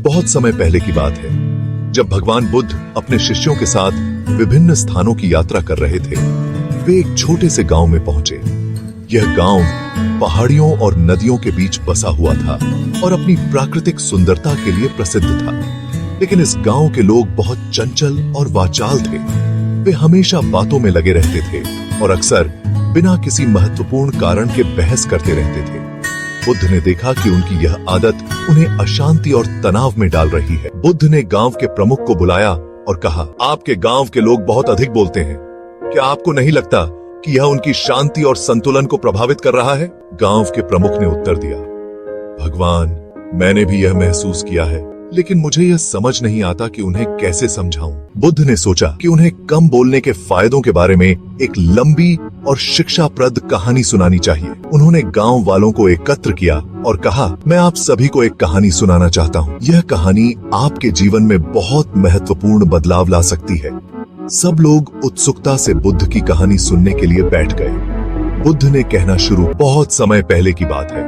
बहुत समय पहले की बात है, जब भगवान बुद्ध अपने शिष्यों के साथ विभिन्न स्थानों की यात्रा कर रहे थे। वे एक छोटे से गांव में पहुंचे। यह गांव पहाड़ियों और नदियों के बीच बसा हुआ था और अपनी प्राकृतिक सुंदरता के लिए प्रसिद्ध था। लेकिन इस गांव के लोग बहुत चंचल और वाचाल थे। वे हमेशा बातों में लगे रहते थे और अक्सर बिना किसी महत्वपूर्ण कारण के बहस करते रहते थे। बुद्ध ने देखा कि उनकी यह आदत उन्हें अशांति और तनाव में डाल रही है। बुद्ध ने गांव के प्रमुख को बुलाया और कहा, आपके गांव के लोग बहुत अधिक बोलते हैं। क्या आपको नहीं लगता कि यह उनकी शांति और संतुलन को प्रभावित कर रहा है? गांव के प्रमुख ने उत्तर दिया, भगवान, मैंने भी यह महसूस किया है, लेकिन मुझे यह समझ नहीं आता कि उन्हें कैसे समझाऊं। बुद्ध ने सोचा कि उन्हें कम बोलने के फायदों के बारे में एक लंबी और शिक्षाप्रद कहानी सुनानी चाहिए। उन्होंने गांव वालों को एकत्र किया और कहा, मैं आप सभी को एक कहानी सुनाना चाहता हूँ। यह कहानी आपके जीवन में बहुत महत्वपूर्ण बदलाव ला सकती है। सब लोग उत्सुकता से बुद्ध की कहानी सुनने के लिए बैठ गए। बुद्ध ने कहना शुरू, बहुत समय पहले की बात है।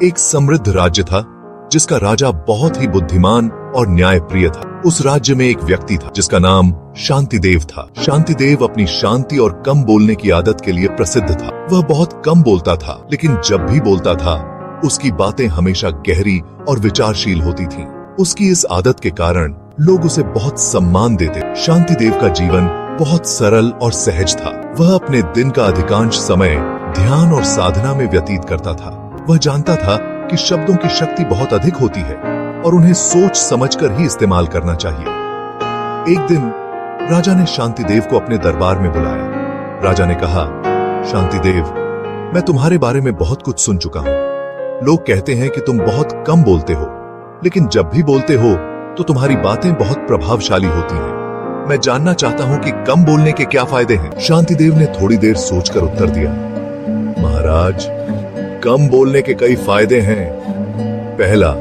एक समृद्ध राज्य था जिसका राजा बहुत ही बुद्धिमान और न्यायप्रिय था। उस राज्य में एक व्यक्ति था जिसका नाम शांतिदेव था। शांतिदेव अपनी शांति और कम बोलने की आदत के लिए प्रसिद्ध था। वह बहुत कम बोलता था, लेकिन जब भी बोलता था उसकी बातें हमेशा गहरी और विचारशील होती थीं। उसकी इस आदत के कारण लोग उसे बहुत सम्मान देते। शांतिदेव का जीवन बहुत सरल और सहज था। वह अपने दिन का अधिकांश समय ध्यान और साधना में व्यतीत करता था। वह जानता था कि शब्दों की शक्ति बहुत अधिक होती है और उन्हें सोच समझकर ही इस्तेमाल करना चाहिए। एक दिन राजा ने शांतिदेव को अपने दरबार में बुलाया। राजा ने कहा, शांतिदेव, मैं तुम्हारे बारे में बहुत कुछ सुन चुका हूँ। लोग कहते हैं कि तुम बहुत कम बोलते हो, लेकिन जब भी बोलते हो तो तुम्हारी बातें बहुत प्रभावशाली होती हैं। मैं जानना चाहता हूँ कि कम बोलने के क्या फायदे हैं। शांतिदेव ने थोड़ी देर सोचकर उत्तर दिया, महाराज, कम बोलने के कई फायदे हैं। पहला,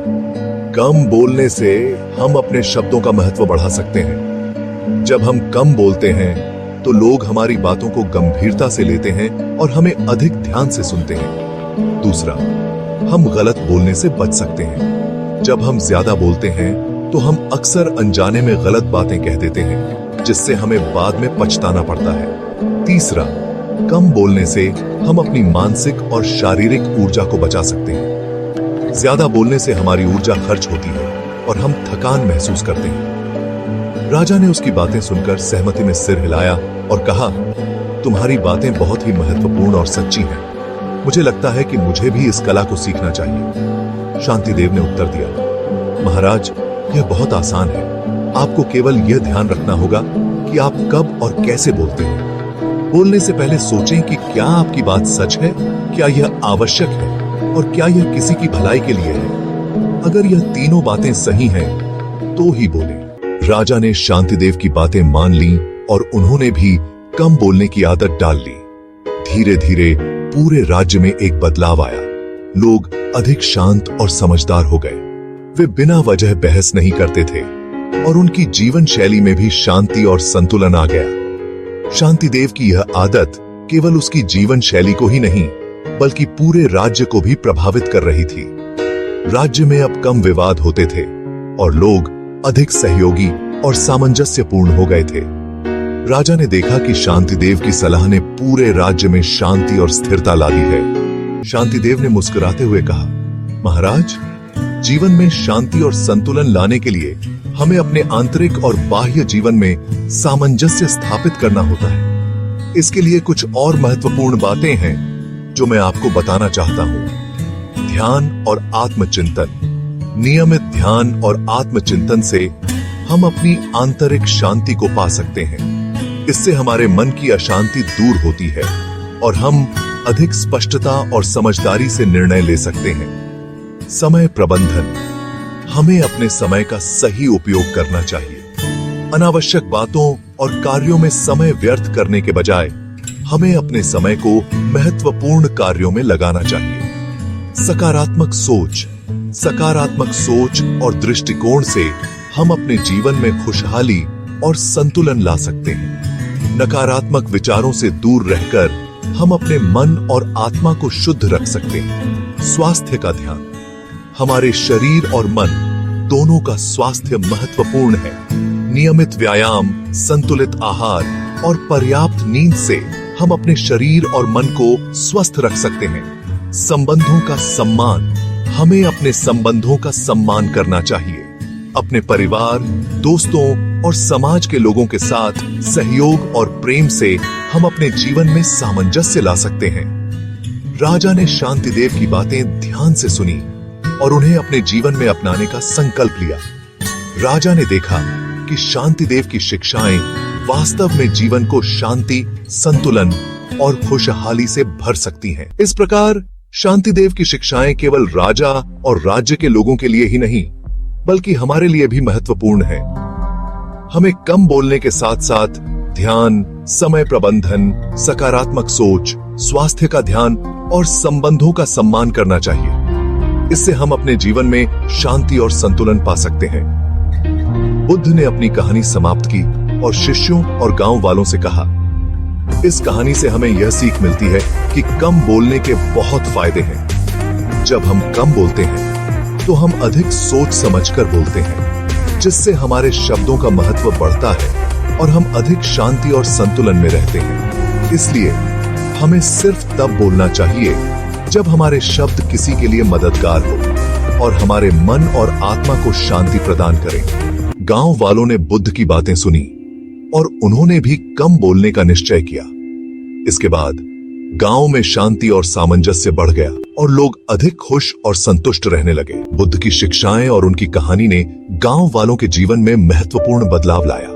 कम बोलने से हम अपने शब्दों का महत्व बढ़ा सकते हैं। जब हम कम बोलते हैं तो लोग हमारी बातों को गंभीरता से लेते हैं और हमें अधिक ध्यान से सुनते हैं। दूसरा, हम गलत बोलने से बच सकते हैं। जब हम ज्यादा बोलते हैं तो हम अक्सर अनजाने में गलत बातें कह देते हैं, जिससे हमें बाद में पछताना पड़ता है। तीसरा, कम बोलने से हम अपनी मानसिक और शारीरिक ऊर्जा को बचा सकते हैं। ज्यादा बोलने से हमारी ऊर्जा खर्च होती है और हम थकान महसूस करते हैं। राजा ने उसकी बातें सुनकर सहमति में सिर हिलाया और कहा, तुम्हारी बातें बहुत ही महत्वपूर्ण और सच्ची हैं। मुझे लगता है कि मुझे भी इस कला को सीखना चाहिए। शांतिदेव ने उत्तर दिया, महाराज, यह बहुत आसान है। आपको केवल यह ध्यान रखना होगा कि आप कब और कैसे बोलते हैं। बोलने से पहले सोचें कि क्या आपकी बात सच है, क्या यह आवश्यक है और क्या यह किसी की भलाई के लिए है। अगर यह तीनों बातें सही हैं, तो ही बोलें। राजा ने शांतिदेव की बातें मान ली और उन्होंने भी कम बोलने की आदत डाल ली। धीरे धीरे पूरे राज्य में एक बदलाव आया। लोग अधिक शांत और समझदार हो गए। वे बिना वजह बहस नहीं करते थे और उनकी जीवन शैली में भी शांति और संतुलन आ गया। शांतिदेव की यह आदत केवल उसकी जीवन शैली को ही नहीं, बल्कि पूरे राज्य को भी प्रभावित कर रही थी। राज्य में अब कम विवाद होते थे और लोग अधिक सहयोगी और सामंजस्यपूर्ण हो गए थे। राजा ने देखा कि शांतिदेव की सलाह ने पूरे राज्य में शांति और स्थिरता ला दी है। शांतिदेव ने मुस्कुराते हुए कहा, महाराज, जीवन में शांति और संतुलन लाने के लिए हमें अपने आंतरिक और बाह्य जीवन में सामंजस्य स्थापित करना होता है। इसके लिए कुछ और महत्वपूर्ण बातें हैं जो मैं आपको बताना चाहता हूँ। ध्यान और आत्मचिंतन। नियमित ध्यान और आत्मचिंतन से हम अपनी आंतरिक शांति को पा सकते हैं। इससे हमारे मन की अशांति दूर होती है और हम अधिक स्पष्टता और समझदारी से निर्णय ले सकते हैं। समय प्रबंधन। हमें अपने समय का सही उपयोग करना चाहिए। अनावश्यक बातों और कार्यों में समय व्यर्थ करने के बजाय हमें अपने समय को महत्वपूर्ण कार्यों में लगाना चाहिए। सकारात्मक सोच। सकारात्मक सोच और दृष्टिकोण से हम अपने जीवन में खुशहाली और संतुलन ला सकते हैं। नकारात्मक विचारों से दूर रहकर हम अपने मन और आत्मा को शुद्ध रख सकते हैं। स्वास्थ्य का ध्यान। हमारे शरीर और मन दोनों का स्वास्थ्य महत्वपूर्ण है। नियमित व्यायाम, संतुलित आहार और पर्याप्त नींद से हम अपने शरीर और मन को स्वस्थ रख सकते हैं। संबंधों का सम्मान, हमें अपने संबंधों का सम्मान करना चाहिए। अपने परिवार, दोस्तों और समाज के लोगों के साथ सहयोग और प्रेम से हम अपने जीवन में सामंजस्य ला सकते हैं। राजा ने शांतिदेव की बातें ध्यान से सुनी और उन्हें अपने जीवन में अपनाने का संकल्प लिया। राजा ने देखा कि शांतिदेव की शिक्षाएं वास्तव में जीवन को शांति, संतुलन और खुशहाली से भर सकती हैं। इस प्रकार शांतिदेव की शिक्षाएं केवल राजा और राज्य के लोगों के लिए ही नहीं, बल्कि हमारे लिए भी महत्वपूर्ण है। हमें कम बोलने के साथ साथ ध्यान, समय प्रबंधन, सकारात्मक सोच, स्वास्थ्य का ध्यान और संबंधों का सम्मान करना चाहिए। इससे हम अपने जीवन में शांति और संतुलन पा सकते हैं। बुद्ध ने अपनी कहानी समाप्त की और शिष्यों और गांव वालों से कहा, इस कहानी से हमें यह सीख मिलती है कि कम बोलने के बहुत फायदे हैं। जब हम कम बोलते हैं तो हम अधिक सोच समझकर बोलते हैं, जिससे हमारे शब्दों का महत्व बढ़ता है और हम अधिक शांति और संतुलन में रहते हैं। इसलिए हमें सिर्फ तब बोलना चाहिए जब हमारे शब्द किसी के लिए मददगार हो और हमारे मन और आत्मा को शांति प्रदान करें। गांव वालों ने बुद्ध की बातें सुनी और उन्होंने भी कम बोलने का निश्चय किया। इसके बाद गांव में शांति और सामंजस्य बढ़ गया और लोग अधिक खुश और संतुष्ट रहने लगे। बुद्ध की शिक्षाएं और उनकी कहानी ने गांव वालों के जीवन में महत्वपूर्ण बदलाव लाया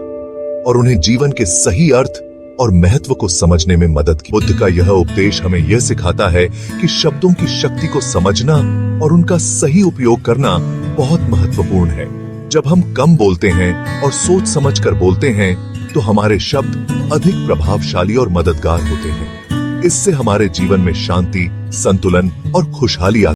और उन्हें जीवन के सही अर्थ और महत्व को समझने में मदद की। बुद्ध का यह उपदेश हमें यह सिखाता है कि शब्दों की शक्ति को समझना और उनका सही उपयोग करना बहुत महत्वपूर्ण है। जब हम कम बोलते हैं और सोच समझकर बोलते हैं तो हमारे शब्द अधिक प्रभावशाली और मददगार होते हैं। इससे हमारे जीवन में शांति, संतुलन और खुशहाली